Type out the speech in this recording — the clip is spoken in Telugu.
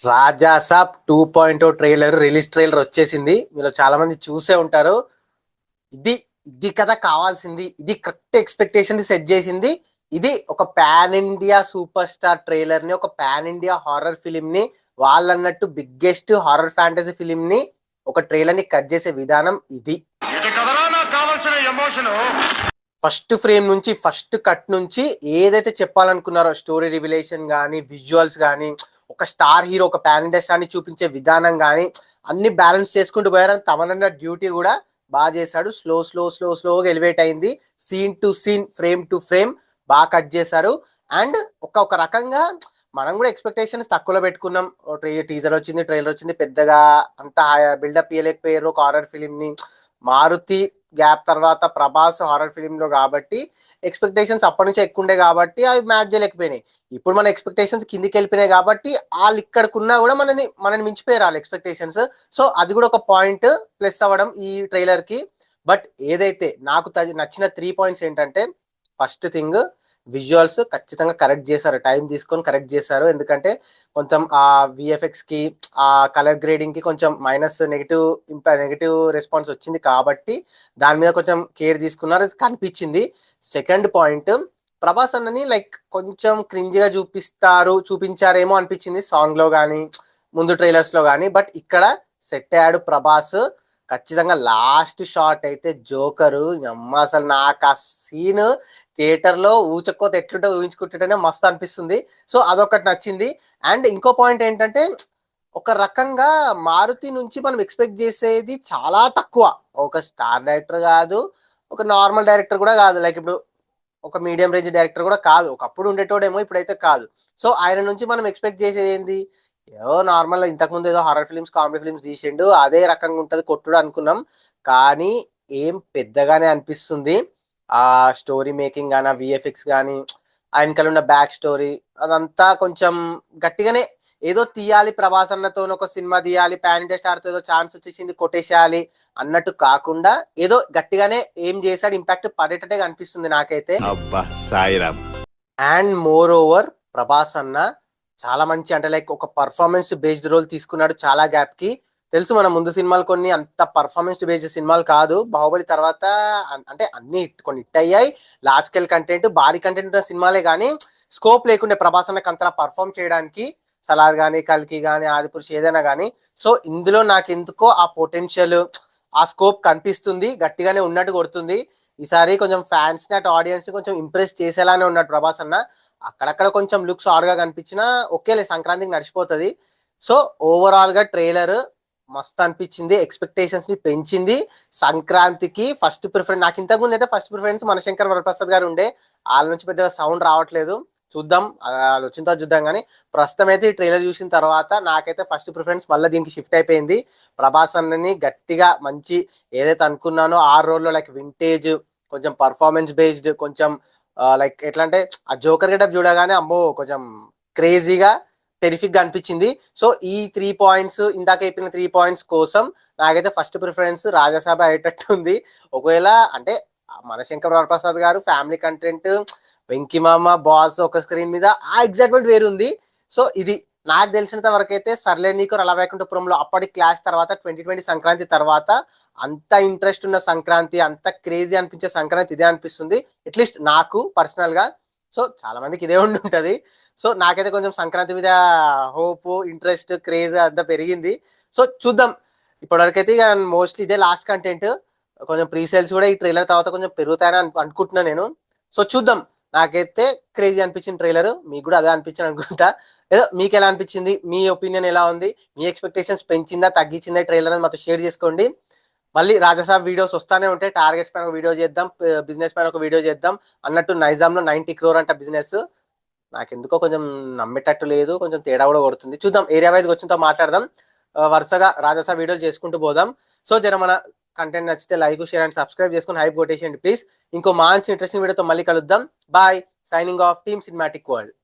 రాజాసాబ్ 2.0 ట్రైలర్ ట్రైలర్ వచ్చేసింది. మీరు చాలా మంది చూసే ఉంటారు. ఇది ఇది కదా కావాల్సింది. ఇది కరెక్ట్ ఎక్స్పెక్టేషన్ సెట్ చేసింది. ఇది ఒక pan India super star trailer ని, ఒక పాన్ ఇండియా హారర్ ఫిలిం ని, వాళ్ళన్నట్టు బిగ్గెస్ట్ హారర్ ఫ్యాంటసీ ఫిలిం ని ఒక ట్రైలర్ ని కట్ చేసే విధానం ఇది. ఫస్ట్ ఫ్రేమ్ నుంచి, ఫస్ట్ కట్ నుంచి ఏదైతే చెప్పాలనుకున్నారో స్టోరీ రివిలేషన్ కానీ, విజువల్స్ కానీ, ఒక స్టార్ హీరో, ఒక పాన్ ఇండియా స్టార్ ని చూపించే విధానం కానీ అన్ని బ్యాలెన్స్ చేసుకుంటూ పోయారు. తమనన్న డ్యూటీ కూడా బాగా చేశాడు. స్లోగా ఎలివేట్ అయింది. Scene to scene, frame to frame బాగా కట్ చేశారు. అండ్ ఒక రకంగా మనం కూడా ఎక్స్పెక్టేషన్స్ తక్కువలో పెట్టుకున్నాం. టీజర్ వచ్చింది, ట్రైలర్ వచ్చింది, పెద్దగా అంత బిల్డప్ ఇవ్వలేకపోయారు ఒక హారర్ ఫిలిం ని. మారుతి గ్యాప్ తర్వాత ప్రభాస్ హారర్ ఫిలిం లో కాబట్టి ఎక్స్పెక్టేషన్స్ అప్పటి నుంచి ఎక్కువ ఉండే కాబట్టి అవి మ్యాచ్ చేయలేకపోయినాయి. ఇప్పుడు మన ఎక్స్పెక్టేషన్స్ కిందికి వెళ్ళిపోయినాయి కాబట్టి వాళ్ళు ఇక్కడికున్నా కూడా మనని మించిపోయారు వాళ్ళ ఎక్స్పెక్టేషన్స్. సో అది కూడా ఒక పాయింట్ ప్లస్ అవ్వడం ఈ ట్రైలర్ కి. బట్ ఏదైతే నాకు నచ్చిన 3 పాయింట్స్ ఏంటంటే, ఫస్ట్ థింగ్ విజువల్స్ ఖచ్చితంగా కరెక్ట్ చేశారు, టైం తీసుకొని కరెక్ట్ చేశారు. ఎందుకంటే కొంచెం ఆ విఎఫ్ఎక్స్ కి, ఆ కలర్ గ్రేడింగ్ కి కొంచెం నెగిటివ్ రెస్పాన్స్ వచ్చింది కాబట్టి దాని మీద కొంచెం కేర్ తీసుకున్నారు, అది కనిపించింది. సెకండ్ పాయింట్, ప్రభాస్ అన్నని లైక్ కొంచెం క్రింజ్ గా చూపించారేమో అనిపించింది సాంగ్ లో కానీ, ముందు ట్రైలర్స్ లో కానీ. బట్ ఇక్కడ సెట్ అయ్యాడు ప్రభాస్ ఖచ్చితంగా. లాస్ట్ షాట్ అయితే జోకరు అమ్మ, అసలు నాకు ఆ సీన్ థియేటర్ లో ఊచకోత ఎట్లుంటే ఊహించుకుంటుంటేనే మస్తు అనిపిస్తుంది. సో అదొకటి నచ్చింది. అండ్ ఇంకో పాయింట్ ఏంటంటే, ఒక రకంగా మారుతి నుంచి మనం ఎక్స్పెక్ట్ చేసేది చాలా తక్కువ. ఒక స్టార్ డైరెక్టర్ కాదు, ఒక నార్మల్ డైరెక్టర్ కూడా కాదు, లైక్ ఇప్పుడు ఒక మీడియం రేంజ్ డైరెక్టర్ కూడా కాదు. ఒకప్పుడు ఉండేటోడేమో, ఇప్పుడైతే కాదు. సో ఆయన నుంచి మనం ఎక్స్పెక్ట్ చేసేది ఏంది? ఏదో నార్మల్ ఇంతకుముందు ఏదో హారర్ ఫిల్మ్స్, కామెడీ ఫిల్మ్స్ తీసిండు, అదే రకంగా ఉంటది కొట్టుడు అనుకున్నాం. కానీ ఏం పెద్దగానే అనిపిస్తుంది. ఆ స్టోరీ మేకింగ్ కానీ, విఎఫ్ఎక్స్ కానీ, ఆయనకల్ ఉన్న బ్యాక్ స్టోరీ అదంతా కొంచెం గట్టిగానే ఏదో తీయాలి, ప్రభాస్ అన్నతో ఒక సినిమా తీయాలి, పాన్ ఇండియా స్టార్ తో ఏదో ఛాన్స్ వచ్చేసింది కొట్టేసేయాలి అన్నట్టు కాకుండా ఏదో గట్టిగానే ఏం చేశాడు, ఇంపాక్ట్ పడేటట్టే అనిపిస్తుంది నాకైతే. అబ్బా Sairam. And more over Prabhas అన్న చాలా మంచి, అంటే లైక్ ఒక పర్ఫార్మెన్స్ బేస్డ్ రోల్ తీసుకున్నాడు చాలా గ్యాప్ కి. తెలుసు మన ముందు సినిమాలు కొన్ని అంత పర్ఫార్మెన్స్ బేస్డ్ సినిమాలు కాదు. బాహుబలి తర్వాత అంటే అన్ని కొన్ని హిట్ అయ్యాయి, లార్జ్ స్కేల్ కంటెంట్, భారీ కంటెంట్ ఉన్న సినిమాలే, కానీ స్కోప్ లేకుండే ప్రభాస్ అన్నకి అంతలా పర్ఫామ్ చేయడానికి. సలార్ కానీ, కల్కి కానీ, ఆదిపురుష్ ఏదైనా కానీ. సో ఇందులో నాకు ఎందుకో ఆ పొటెన్షియల్, ఆ స్కోప్ కనిపిస్తుంది, గట్టిగానే ఉన్నట్టు కొడుతుంది. ఈసారి కొంచెం ఫ్యాన్స్ ని, అటు ఆడియన్స్ ని కొంచెం ఇంప్రెస్ చేసేలానే ఉన్నాడు ప్రభాస్ అన్న. అక్కడక్కడ కొంచెం లుక్స్ ఆడ్గా కనిపించినా ఓకేలే, సంక్రాంతికి నడిచిపోతుంది. సో ఓవరాల్ గా ట్రైలర్ మస్తు అనిపించింది, ఎక్స్పెక్టేషన్స్ ని పెంచింది. సంక్రాంతికి ఫస్ట్ ప్రిఫరెన్స్ నాకు, ఇంతకుముందు అయితే ఫస్ట్ ప్రిఫరెన్స్ మనశంకర్ వరప్రసాద్ గారు ఉండే. వాళ్ళ నుంచి పెద్దగా సౌండ్ రావట్లేదు, చూద్దాం అది వచ్చిన తర్వాత చూద్దాం. కానీ ప్రస్తుతం అయితే ఈ ట్రైలర్ చూసిన తర్వాత నాకైతే ఫస్ట్ ప్రిఫరెన్స్ మళ్ళీ దీనికి షిఫ్ట్ అయిపోయింది. ప్రభాస్ అన్నని గట్టిగా మంచి ఏదైతే అనుకున్నానో ఆ రోల్లో, లైక్ వింటేజ్, కొంచెం పర్ఫార్మెన్స్ బేస్డ్, కొంచెం లైక్ ఎట్లా అంటే ఆ జోకర్ గెటప్ చూడగానే అమ్మో కొంచెం క్రేజీగా, టెరిఫిక్ గా అనిపించింది. సో ఈ 3 పాయింట్స్, ఇందాక చెప్పిన 3 పాయింట్స్ కోసం నాకైతే ఫస్ట్ ప్రిఫరెన్స్ రాజాసాబ్ అయ్యేటట్టు ఉంది. ఒకవేళ అంటే మనశంకర్ వరప్రసాద్ గారు ఫ్యామిలీ కంటెంట్, వెంకిమామ, బాస్ ఒక స్క్రీన్ మీద ఆ ఎగ్జైట్మెంట్ వేరుంది. సో ఇది నాకు తెలిసినంత వరకు అయితే సర్లే నీకు రలవైకుంఠపురంలో అప్పటి క్లాస్ తర్వాత 2020 సంక్రాంతి తర్వాత అంత ఇంట్రెస్ట్ ఉన్న సంక్రాంతి, అంత క్రేజీ అనిపించే సంక్రాంతి ఇదే అనిపిస్తుంది, అట్లీస్ట్ నాకు పర్సనల్ గా. సో చాలా మందికి ఇదే ఉంటది. సో నాకైతే కొంచెం సంక్రాంతి మీద హోప్, ఇంట్రెస్ట్, క్రేజ్ అంతా పెరిగింది. సో చూద్దాం. ఇప్పటివరకైతే ఇక మోస్ట్లీ ఇదే లాస్ట్ కంటెంట్. కొంచెం ప్రీ సేల్స్ కూడా ఈ ట్రైలర్ తర్వాత కొంచెం పెరుగుతాయని అనుకుంటున్నా నేను. సో చూద్దాం. నాకైతే క్రేజీ అనిపించిన ట్రైలర్, మీకు కూడా అదే అనిపించింది అనుకుంటా. ఏదో మీకు ఎలా అనిపించింది, మీ ఒపీనియన్ ఎలా ఉంది, మీ ఎక్స్పెక్టేషన్స్ పెంచిందా తగ్గించిందా ట్రైలర్ అని మాతో షేర్ చేసుకోండి. మళ్ళీ రాజాసాబ్ వీడియోస్ వస్తానే ఉంటాయి. టార్గెట్స్ పైన ఒక వీడియో చేద్దాం, బిజినెస్ పైన ఒక వీడియో చేద్దాం అన్నట్టు. నైజాంలో 90 crore అంట బిజినెస్. నాకెందుకో కొంచెం నమ్మేటట్టు లేదు, కొంచెం తేడా కూడా కొడుతుంది. చూద్దాం, ఏరియా వైజ్ వచ్చినతో మాట్లాడదాం. వరుసగా రాజాసాబ్ వీడియోలు చేసుకుంటూ పోదాం. సో జర మన కంటెంట్ నచ్చితే లైక్, షేర్ అండ్ సబ్స్క్రైబ్ చేసుకుని హైప్ కొట్టేసేయండి ప్లీజ్. ఇంకో మంచి ఇంట్రెస్టింగ్ వీడియోతో మళ్ళీ కలుద్దాం. Bye, signing off, team cinematic world.